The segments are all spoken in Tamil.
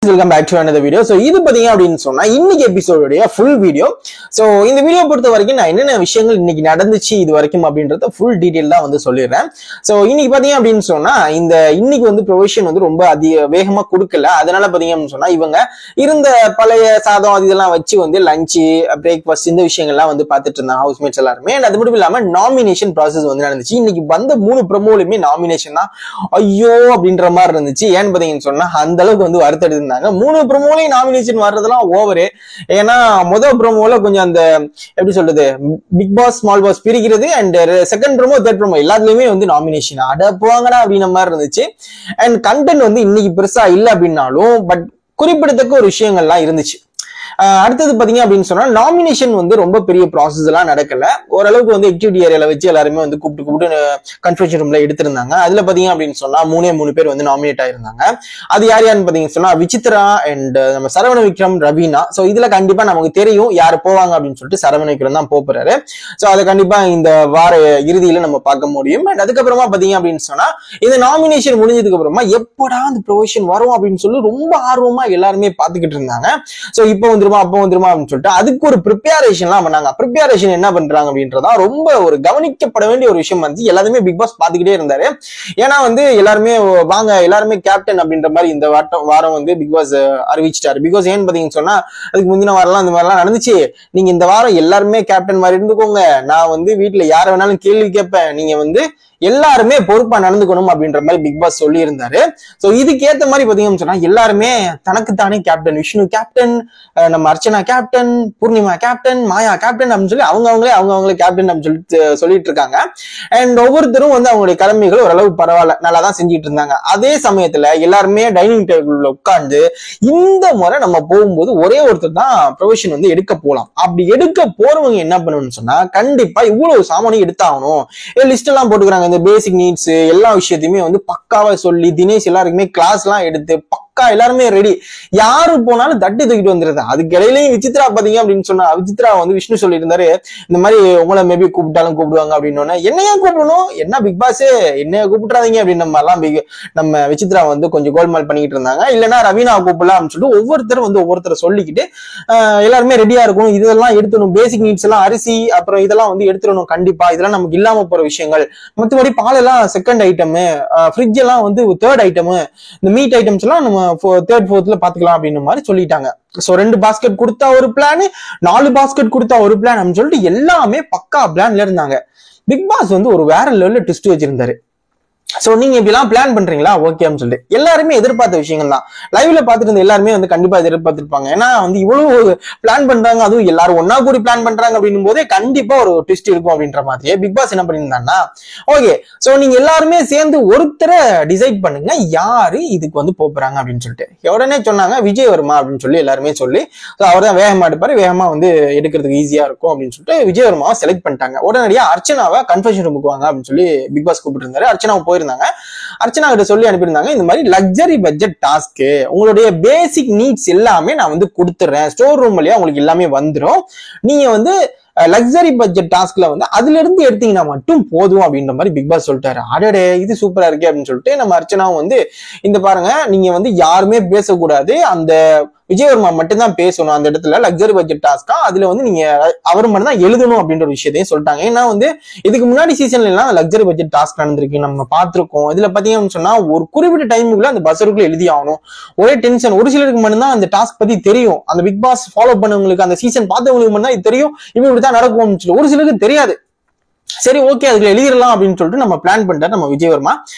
Welcome back to another video. So இது பாத்தீங்க அப்படின்னு சொன்னா இன்னைக்கு எபிசோடுடைய ஃபுல் வீடியோ. சோ இந்த வீடியோ பொறுத்த வரைக்கும் நான் என்னென்ன விஷயங்கள் இன்னைக்கு நடந்துச்சு இது வரைக்கும் அப்படின்றத ஃபுல் டீடைல் தான் வந்து சொல்லிடுறேன். சோ இன்னைக்கு பாத்தீங்க அப்படின்னு சொன்னா இன்னைக்கு வந்து ப்ரொவிஷன் வந்து ரொம்ப வேகமா கொடுக்கல. அதனால பாத்தீங்க அப்படின்னு சொன்னா இவங்க இருந்த பழைய சாதம் அது இதெல்லாம் வச்சு வந்து லஞ்சு பிரேக்ஃபாஸ்ட் இந்த விஷயங்கள்லாம் வந்து பார்த்துட்டு இருந்தாங்க ஹவுஸ்மேட்ஸ் எல்லாருமே. அது மட்டும் இல்லாம நாமினேஷன் ப்ராசஸ் வந்து நடந்துச்சு. இன்னைக்கு வந்த 3 ப்ரோமோலுமே நாமினேஷன் தான் ஐயோ அப்படின்ற மாதிரி இருந்துச்சு. ஏன்னு பாத்தீங்கன்னு சொன்னா அந்த அளவுக்கு வந்து வருத்தெடுத்து 3 ப்ரோமோலையும் நாமினேஷன் வர்றதெல்லாம் ஓவரு. ஏன்னா முதல் ப்ரோமோல கொஞ்சம் அந்த எப்படி சொல்றது பிக் பாஸ் ஸ்மால் பாஸ் பிரிக்கிறது and second promo third promo எல்லாத்துலயுமே வந்து நாமினேஷன் அட போங்கடா அப்படின்ற மாதிரி இருந்துச்சு. அண்ட் கண்டென்ட் வந்து இன்னைக்கு பெருசா இல்லை அப்படின்னாலும் பட் குறிப்பிடத்தக்க ஒரு விஷயங்கள்லாம் இருந்துச்சு. அடுத்தது பாத்தீங்க அப்படின்னு சொன்னா நாமினேஷன் வந்து ரொம்ப பெரிய ப்ராசஸ் எல்லாம் நடக்கல. ஓரளவுக்கு வந்து ஆக்டிவிட்டி ஏரியால வச்சு எல்லாருமே வந்து கூப்பிட்டு கன்ஃபரன்ஸ் ரூம்ல எடுத்திருந்தாங்க. அதுல பாத்தீங்க அப்படின்னு சொன்னா 3 பேர் வந்து நாமினேட் ஆயிருந்தாங்க. அது யாருன்னு பாத்தீங்கன்னு சொன்னா விசித்ரா அண்ட் நம்ம சரவண விக்ரம், ரவீனா. சோ இதுல கண்டிப்பா நமக்கு தெரியும் யாரு போவாங்க அப்படின்னு சொல்லிட்டு சரவண விக்ரம் தான் போறாரு. சோ அதை கண்டிப்பா இந்த வார இறுதியில நம்ம பார்க்க முடியும். அண்ட் அதுக்கப்புறமா பாத்தீங்க அப்படின்னு சொன்னா இந்த நாமினேஷன் முடிஞ்சதுக்கு அப்புறமா எப்படா அந்த ப்ரொவிஷன் வரும் அப்படின்னு சொல்லி ரொம்ப ஆர்வமா எல்லாருமே பாத்துக்கிட்டு இருந்தாங்க. சோ இப்போ வந்து அப்போ வந்துருமா அப்படின்னு சொல்லிட்டு அதுக்கு ஒரு ப்ரிப்பேரேஷன் எல்லாம் பண்ணாங்க. ப்ரிப்பேரேஷன் என்ன பண்றாங்க அப்படின்றதா ரொம்ப ஒரு கவனிக்கப்பட வேண்டிய ஒரு விஷயம் வந்து எல்லாருமே பிக் பாஸ் பாத்துக்கிட்டே இருந்தாரு. ஏன்னா வந்து எல்லாருமே வாங்க எல்லாருமே கேப்டன் அப்படின்ற மாதிரி இந்த வாரம் வந்து பிக் பாஸ் அறிவிச்சிட்டாரு. பிகாஸ் ஏன்னு பாத்தீங்கன்னு சொன்னா அதுக்கு முந்தின வாரம் இந்த மாதிரிலாம் நடந்துச்சு. நீங்க இந்த வாரம் எல்லாருமே கேப்டன் மாதிரி இருந்துக்கோங்க, நான் வந்து வீட்டுல யார வேணாலும் கேள்வி கேட்பேன், நீங்க வந்து எல்லாருமே பொறுப்பா நடந்துக்கணும் அப்படின்ற மாதிரி பிக் பாஸ் சொல்லி இருந்தாரு. சோ இதுக்கு ஏத்த மாதிரி பாத்தீங்கன்னு சொன்னா எல்லாருமே தனக்குத்தானே கேப்டன், விஷ்ணு கேப்டன், நம்ம அர்ச்சனா கேப்டன், பூர்ணிமா கேப்டன், மாயா கேப்டன் அப்படின்னு சொல்லி அவங்களே கேப்டன் அப்படின்னு சொல்லிட்டு இருக்காங்க. அண்ட் ஒவ்வொருத்தரும் வந்து அவங்களுடைய கடமைகள் ஓரளவு பரவாயில்ல நல்லா தான் செஞ்சுட்டு இருந்தாங்க. அதே சமயத்துல எல்லாருமே டைனிங் டேபிள்ல உட்கார்ந்து இந்த முறை நம்ம போகும்போது ஒரே ஒருத்தர் தான் ப்ரொவிஷன் வந்து எடுக்க போலாம். அப்படி எடுக்க போறவங்க என்ன பண்ணணும்னு சொன்னா கண்டிப்பா இவ்வளவு சாமானியம் எடுத்தாகணும். லிஸ்ட் எல்லாம் போட்டுக்கிறாங்க. இந்த பேசிக் நீட்ஸ் எல்லா விஷயத்தையுமே வந்து பக்காவா சொல்லி தினேஷ் எல்லாருக்குமே கிளாஸ் எல்லாம் எடுத்து எல்லாருமே ரெடி. யாரு போனாலும் தட்டி தூக்கிட்டு வந்துருது. அதுக்கு இடையிலையும் விசித்ரா பாத்தீங்க அப்படின்னு சொன்னா விசித்ரா வந்து விஷ்ணு சொல்லி இருந்தாரு இந்த மாதிரி உங்களை மேபி கூப்பிட்டாலும் கூப்பிடுவாங்க அப்படின்னு. என்னையா கூப்பிடணும், என்ன பிக் பாஸ் என்னைய கூப்பிட்டுறாதீங்க அப்படின்னு நம்ம விசித்ரா வந்து கொஞ்சம் கோல்மால் பண்ணிக்கிட்டு இருந்தாங்க. இல்லைன்னா ரவீனா கூப்பிடலாம் அப்படின்னு சொல்லிட்டு ஒவ்வொருத்தரை சொல்லிக்கிட்டு எல்லாருமே ரெடியா இருக்கணும். இதெல்லாம் எடுத்துணும், பேசிக் நீட்ஸ் எல்லாம் அரிசி அப்புறம் இதெல்லாம் வந்து எடுத்துடணும். கண்டிப்பா இதெல்லாம் நமக்கு இல்லாம போற விஷயங்கள். மற்றபடி பால் எல்லாம் செகண்ட் ஐட்டம், ஃப்ரிட்ஜ் எல்லாம் வந்து தேர்ட் ஐட்டம், இந்த மீட் ஐட்டம்ஸ் எல்லாம் நம்ம தேர்ட் ஃபோர்த்ல பாத்துக்கலாம் அப்படின்னு மாதிரி சொல்லிட்டாங்க. சோ 2 பாஸ்கெட் கொடுத்தா ஒரு பிளான், 4 பாஸ்கெட் கொடுத்தா ஒரு பிளான் அப்படின்னு சொல்லிட்டு எல்லாமே பக்கா பிளான்ல இருந்தாங்க. பிக் பாஸ் வந்து ஒரு வேற லெவல்ல ட்விஸ்ட் வச்சிருந்தாரு. சோ நீங்க இப்படிலாம் பிளான் பண்றீங்களா ஓகே அப்படின்னு சொல்லிட்டு எல்லாருமே எதிர்பார்த்த விஷயங்கள் தான். லைவ்ல பாத்துட்டு இருந்த எல்லாருமே வந்து கண்டிப்பா எதிர்பார்த்திருப்பாங்க. ஏன்னா வந்து இவ்வளவு பிளான் பண்றாங்க, அதுவும் எல்லாரும் ஒன்னா கூடி பிளான் பண்றாங்க அப்படின்னும் போதே கண்டிப்பா ஒரு ட்விஸ்ட் இருக்கும் அப்படின்ற மாதிரியே பிக் பாஸ் என்ன பண்ணியிருந்தாங்கன்னா ஓகே சோ நீங்க எல்லாருமே சேர்ந்து ஒருத்தரை டிசைட் பண்ணுங்க யாரு இதுக்கு வந்து போறாங்க அப்படின்னு சொல்லிட்டு உடனே சொன்னாங்க விஜய் வர்மா அப்படின்னு சொல்லி எல்லாருமே சொல்லி அவர் தான் வேகமா எடுப்பாரு, வேகமா வந்து எடுக்கிறதுக்கு ஈஸியா இருக்கும் அப்படின்னு சொல்லிட்டு விஜய் வர்மாவை செலக்ட் பண்ணிட்டாங்க. உடனடியா அர்ச்சனாவை கன்ஃபர்ஷன் ரூமுக்கு வாங்க அப்படின்னு சொல்லி பிக் பாஸ் கூப்பிட்டு இருந்தாரு. அர்ச்சனாவை போயிருந்தாங்க. அர்ச்சனா கிட்ட சொல்லி அனுப்பியிருந்தாங்க இந்த மாதிரி லக்ஸரி பட்ஜெட் டாஸ்க் உங்களுடைய பேசிக் நீட்ஸ் எல்லாமே நான் வந்து கொடுத்துறேன், ஸ்டோர் ரூம் வழியா உங்களுக்கு எல்லாமே வந்துடும், நீங்க வந்து லக்ஸரி பட்ஜெட் டாஸ்க்ல வந்து அதுல இருந்து எடுத்தீங்கன்னா மட்டும் போதும் அப்படின்ற மாதிரி பிக் பாஸ் சொல்லிட்டாரு. அடடே இது சூப்பரா இருக்கு அப்படின்னு சொல்லிட்டு நம்ம அர்ச்சனாவும் வந்து இந்த பாருங்க நீங்க வந்து யாருமே பேசக்கூடாது, அந்த விஜயவர்மா மட்டும்தான் பேசணும் அந்த இடத்துல லக்ஸரி பட்ஜெட் டாஸ்கா, அதுல வந்து நீங்க அவர் மட்டும் தான் எழுதணும் அப்படின்ற ஒரு விஷயத்தையும் சொல்லிட்டாங்க. ஏன்னா வந்து இதுக்கு முன்னாடி சீசன்ல எல்லாம் லக்ஸரி பட்ஜெட் டாஸ்க் நடந்திருக்கு, நம்ம பார்த்திருக்கோம். இதுல பாத்தீங்கன்னு சொன்னா ஒரு குறிப்பிட்ட டைமுக்குள்ள அந்த பஸ்ஸருக்குள்ள எழுதி ஆகணும். ஒரே டென்ஷன். ஒரு சிலருக்கு மட்டும்தான் அந்த டாஸ்க் பத்தி தெரியும், அந்த பிக் பாஸ் ஃபாலோ பண்ணவங்களுக்கு அந்த சீசன் பார்த்தவங்களுக்கு மட்டும் தான் தெரியும் இவங்க இப்படித்தான் நடக்கும். ஒரு சிலருக்கு தெரியாது. சரி ஓகே அதுல எழுதிடலாம் அப்படின்னு சொல்லிட்டு நம்ம பிளான் பண்ணிட்டாரு நம்ம விஜயவர்மா.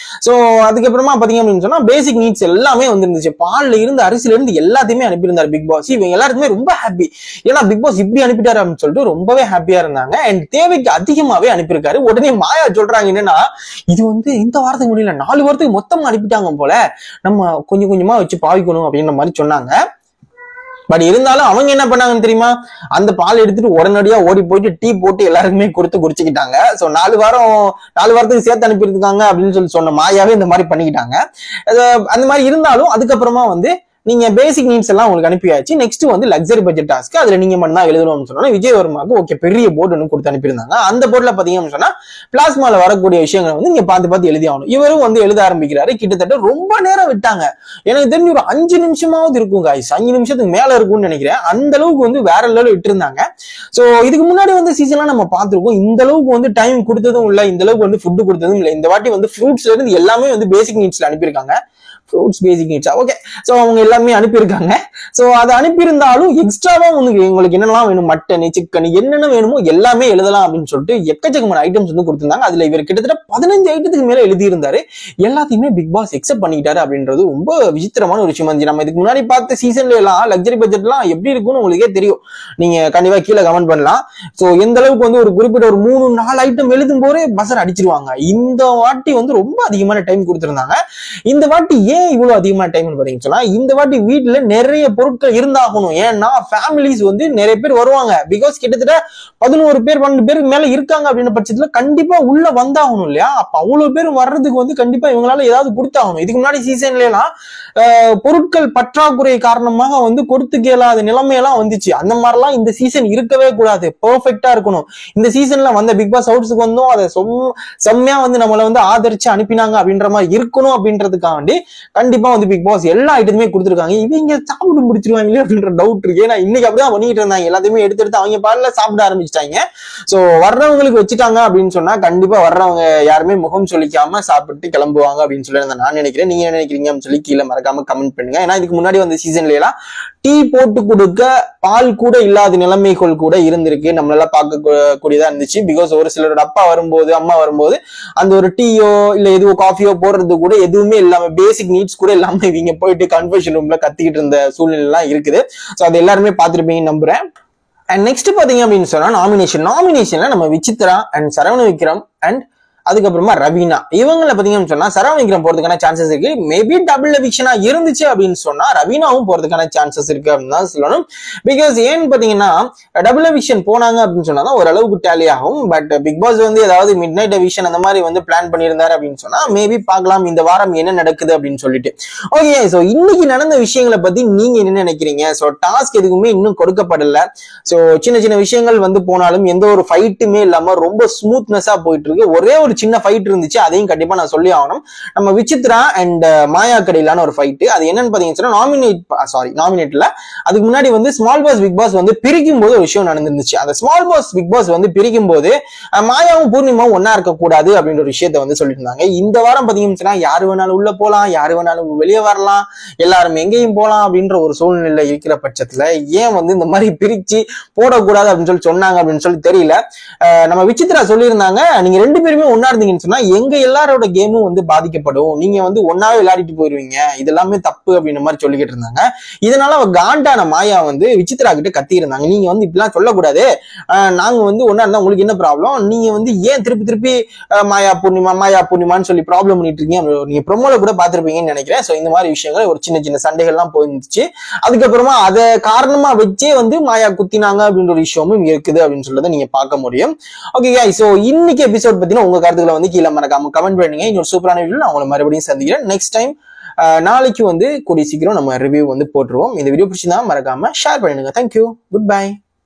சோ அதுக்கப்புறமா பாத்தீங்க அப்படின்னு சொன்னா பேசிக் நீட்ஸ் எல்லாமே வந்துருந்துச்சு. பால்ல இருந்து அரிசில இருந்து எல்லாத்தையுமே அனுப்பியிருந்தாரு பிக் பாஸ். இவங்க எல்லாருக்குமே ரொம்ப ஹாப்பி. ஏன்னா பிக் பாஸ் இப்படி அனுப்பிட்டாரு அப்படின்னு சொல்லிட்டு ரொம்பவே ஹாப்பியா இருந்தாங்க. அண்ட் தேவைக்கு அதிகமாவே அனுப்பியிருக்காரு. உடனே மாயா சொல்றாங்க என்னன்னா இது வந்து இந்த வாரத்துக்கு முடியல 4 வாரத்துக்கு மொத்தமா அனுப்பிட்டாங்க போல, நம்ம கொஞ்சம் கொஞ்சமா வச்சு பாவிக்கணும் அப்படின்ற மாதிரி சொன்னாங்க. பட் இருந்தாலும் அவங்க என்ன பண்ணாங்கன்னு தெரியுமா, அந்த பால் எடுத்துட்டு உடனடியா ஓடி போயிட்டு டீ போட்டு எல்லாருக்குமே குடிச்சுக்கிட்டாங்க. சோ 4 வாரத்துக்கு சேர்த்து அனுப்பியிருக்காங்க அப்படின்னு சொல்லி சொன்ன மாயாவே இந்த மாதிரி பண்ணிக்கிட்டாங்க. அந்த மாதிரி இருந்தாலும் அதுக்கப்புறமா வந்து நீங்க பேசிக் நீட்ஸ் எல்லாம் உங்களுக்கு அனுப்பியாச்சு. நெக்ஸ்ட் வந்து லக்ஸரி பட்ஜெட் டாஸ்க், அதுல நீங்க மட்டும் தான் எழுதணும்னு சொன்னா விஜய் வர்மாக்கு ஓகே பெரிய போர்டு ஒன்று கொடுத்து அனுப்பியிருந்தாங்க. அந்த போர்டுல பாத்தீங்கன்னு சொன்னா பிளாஸ்மால வரக்கூடிய விஷயங்களை வந்து நீங்க பார்த்து எழுதி ஆகணும். இவரும் வந்து எழுத ஆரம்பிக்கிறாரு. கிட்டத்தட்ட ரொம்ப நேரம் விட்டாங்க. எனக்கு தெரிஞ்சு ஒரு 5 நிமிஷமாவது இருக்கும் காய்ஸ், 5 நிமிஷத்துக்கு மேல இருக்கும்னு நினைக்கிறேன். அந்த அளவுக்கு வந்து வேற லெவலில் விட்டு இருந்தாங்க. சோ இதுக்கு முன்னாடி வந்து சீசன்லாம் நம்ம பார்த்திருக்கோம். இந்த அளவுக்கு வந்து டைம் கொடுத்ததும் இல்ல, இந்த அளவுக்கு வந்து ஃபுட் கொடுத்ததும் இல்ல. இந்த வாட்டி வந்து ஃப்ரூட்ஸ்ல இருந்து எல்லாமே வந்து பேசிக் நீட்ஸ்ல அனுப்பியிருக்காங்க. ஃப்ரூட்ஸ் பேசிக் நீட்ஸா ஓகே. சோ அவங்க எல்லாமே அனுப்பியிருக்காங்க. சோ அதை அனுப்பியிருந்தாலும் எக்ஸ்ட்ராவா உங்களுக்கு என்னெல்லாம் வேணும், மட்டன், சிக்கன், என்னென்ன வேணுமோ எல்லாமே எழுதலாம் அப்படின்னு சொல்லிட்டு எக்கச்சக்கமான ஐட்டம்ஸ் வந்து கொடுத்திருந்தாங்க. அதுல இவர் கிட்டத்தட்ட 15 ஐட்டத்துக்கு மேல எழுதியிருந்தாரு. எல்லாத்தையுமே பிக் பாஸ் எக்ஸெப்ட் பண்ணிட்டாரு அப்படின்றது ரொம்ப விசித்திரமான ஒரு விஷயம் இருந்துச்சு. நம்ம இதுக்கு முன்னாடி பார்த்த சீசன்ல எல்லாம் லக்ஸரி பட்ஜெட் எல்லாம் எப்படி இருக்கும்னு உங்களுக்கே தெரியும். நீங்க கண்டிப்பா கீழே கமெண்ட் பண்ணலாம். சோ எந்த அளவுக்கு வந்து ஒரு குறிப்பிட்ட ஒரு 3-4 ஐட்டம் எழுதும் போதே பசர் அடிச்சிருவாங்க. இந்த வாட்டி வந்து ரொம்ப அதிகமான டைம் கொடுத்திருந்தாங்க. இந்த வாட்டி ஏன் இவ்வளவு அதிகமான டைம் பாத்தீங்கன்னு சொன்னா, இந்த வாட்டி வீட்டுல நிறைய பொருட்கள் இருந்தாகணும். ஏன்னா ஃபேமிலிஸ் வந்து நிறைய பேர் வருவாங்க. பிகாஸ் கிட்டத்தட்ட 11 பேர் 12 பேருக்கு மேல இருக்காங்க அப்படின்ற பட்சத்துல கண்டிப்பா உள்ள வந்தாகணும் இல்லையா? அப்ப அவ்வளவு பேர் வர்றதுக்கு வந்து கண்டிப்பா இவங்களால ஏதாவது கொடுத்தாகணும். இதுக்கு முன்னாடி சீசன்ல எல்லாம் பொருட்கள் பற்றாக்குறை காரணமாக வந்து கொடுத்து கேளாத நிலைமையெல்லாம் வந்துச்சு. அந்த மாதிரிலாம் இந்த சீசன் இருக்கவே கூடாது. பெர்ஃபெக்டா இருக்கணும். இந்த சீசன்ல வந்த பிக் பாஸ் ஹவுஸுக்கு வந்தோம், அதை செம்மையா வந்து நம்மளை வந்து ஆதரிச்சு அனுப்பினாங்க அப்படின்ற மாதிரி இருக்கணும். அப்படின்றதுக்காண்டி கண்டிப்பா வந்து பிக் பாஸ் எல்லா ஐட்டமே கொடுத்துருக்காங்க. இவங்க சாப்பிட்டு முடிச்சிருவாங்களே அப்படின்ற டவுட் இருக்கு. ஏன்னா இன்னைக்கு அப்படிதான் பண்ணிட்டு இருந்தாங்க. எல்லாத்தையுமே எடுத்து அவங்க பாடல சாப்பிட ஆரம்பிச்சிட்டாங்க. சோ வர்றவங்களுக்கு வச்சுட்டாங்க அப்படின்னு சொன்னா கண்டிப்பா வர்றவங்க யாருமே முகம் சொல்லிக்காம சாப்பிட்டு கிளம்புவாங்க அப்படின்னு சொல்லி நான் நினைக்கிறேன். நீங்க என்ன நினைக்கிறீங்க அப்படின்னு சொல்லி கீழே மறக்காம கமெண்ட் பண்ணுங்க. ஏன்னா இதுக்கு முன்னாடி வந்து சீசன்ல எல்லாம் டீ போட்டு கொடுக்க பால் கூட இல்லாத நிலைமைகள் கூட இருந்திருக்கு. நம்மளால பார்க்க கூடியதா இருந்துச்சு. பிகாஸ் ஒரு சிலரோட அப்பா வரும்போது, அம்மா வரும்போது அந்த ஒரு டீயோ இல்ல எதுவோ காஃபியோ போடுறது கூட எதுவுமே இல்லாம, பேசிக் நீட்ஸ் கூட இல்லாம இவங்க போயிட்டு கன்ஃபெஷன் ரூம்ல கத்திக்கிட்டு இருந்த சூழ்நிலை எல்லாம் இருக்குது. சோ அது எல்லாருமே பார்த்திருப்பீங்கன்னு நம்புறேன். அண்ட் நெக்ஸ்ட் பாத்தீங்க அப்படின்னு சொன்னா நாமினேஷன்ல நம்ம விசித்ரா அண்ட் சரவண விக்ரம் அண்ட் அதுக்கப்புறமா ரவீனா இவங்களை பாத்தீங்கன்னு சொன்னா சரவண விக்ரம் போறதுக்கான சான்சஸ் இருக்கு. மேபி டபுள் எவிக்ஷனா இருந்துச்சு அப்படின்னு சொன்னா ரவீனாவும் போறதுக்கான சான்சஸ் இருக்கு அப்படின்னு தான் சொல்லணும். பிகாஸ் ஏன்னு பாத்தீங்கன்னா டபுள் எவிக்ஷன் போனாங்க அப்படின்னு சொன்னா ஓரளவுக்கு டேலி ஆகும். பட் பிக் பாஸ் வந்து ஏதாவது மிட் நைட் எவிக்ஷன் அந்த மாதிரி வந்து பிளான் பண்ணியிருந்தாரு அப்படின்னு சொன்னா மேபி பார்க்கலாம் இந்த வாரம் என்ன நடக்குது அப்படின்னு சொல்லிட்டு. ஓகே, சோ இன்னைக்கு நடந்த விஷயங்களை பத்தி நீங்க என்ன நினைக்கிறீங்க? சோ டாஸ்க் எதுக்குமே இன்னும் கொடுக்கப்படல. சோ சின்ன சின்ன விஷயங்கள் வந்து போனாலும் எந்த ஒரு ஃபைட்டுமே இல்லாம ரொம்ப ஸ்மூத்னஸா போயிட்டு இருக்கு. ஒரே ஒரு சின்ன ஃபைட் இருந்துச்சு, அதையும் கண்டிப்பா நான் சொல்லி ஆகணும். நம்ம விசித்ரா அண்ட் மாயா கடையிலான ஒரு ஃபைட். அது என்னன்னு பாத்தீங்கன்னா நாமினேட்ல அதுக்கு முன்னாடி வந்து ஸ்மால் பாஸ் பிக் பாஸ் வந்து பிரிக்கும் போது ஒரு விஷயம் நடந்துருந்துச்சு. அந்த ஸ்மால் பாஸ் பிக் பாஸ் வந்து பிரிக்கும் போது மாயாவும் பூர்ணிமாவும் ஒன்னா இருக்க கூடாது அப்படின்ற ஒரு விஷயத்த வந்து சொல்லியிருந்தாங்க. இந்த வாரம் பாத்தீங்கன்னா யாரு வேணாலும் உள்ள போலாம், யாரு வேணாலும் வெளியே வரலாம், எல்லாரும் எங்கேயும் போலாம் அப்படின்ற ஒரு சூழ்நிலை இருக்கிற பட்சத்துல ஏன் வந்து இந்த மாதிரி பிரிச்சு போடக்கூடாது அப்படின்னு சொல்லி சொன்னாங்க அப்படின்னு சொல்லி தெரியல. நம்ம விசித்ரா சொல்லியிருந்தாங்க, நீங்க 2 பேருமே ஒன்னா இருந்தீங்கன்னு சொன்னா எங்க எல்லாரோட கேமும் வந்து பாதிக்கப்படும், நீங்க வந்து ஒன்னாவே விளையாடிட்டு போயிருவீங்க, இதெல்லாமே தப்பு அப்படின்ற மாதிரி சொல்லிக்கிட்டு இருந்தாங்க. இதனால அவ காண்டான மாயா வந்து விசித்ரா கிட்ட கத்தி இருந்தாங்க, நீங்க வந்து இப்படிலாம் சொல்லக்கூடாது, நாங்க வந்து ஒன்னா இருந்தா உங்களுக்கு என்ன ப்ராப்ளம், நீங்க வந்து ஏன் திருப்பி மாயா பூர்ணிமான்னு சொல்லி ப்ராப்ளம் பண்ணிட்டு இருக்கீங்க, நீங்க ப்ரோமோல கூட பாத்திருப்பீங்கன்னு நினைக்கிறேன். சோ இந்த மாதிரி விஷயங்கள் ஒரு சின்ன சின்ன சண்டைகள்லாம் போயிருந்துச்சு. அதுக்கப்புறமா அதை காரணமா வச்சே வந்து மாயா குத்தினாங்க அப்படின்ற ஒரு விஷயமும் இருக்குது அப்படின்னு சொல்றதை நீங்க பார்க்க முடியும். ஓகே गाइस, சோ இன்னைக்கு எபிசோட் பத்தின உங்க கருத்துக்களை வந்து கீழே மறக்காம கமெண்ட் பண்ணுங்க. இன்னொரு சூப்பரான வீடியோ நான் உங்களை மறுபடியும் சந்திக்கிறேன். நெக்ஸ்ட் டைம் நாளைக்கு வந்து கூடிய சீக்கிரம் நம்ம ரிவ்யூ வந்து போட்டுருவோம். இந்த வீடியோ பிடிச்சிருந்தா மறக்காம ஷேர் பண்ணுங்க. Thank you, good bye.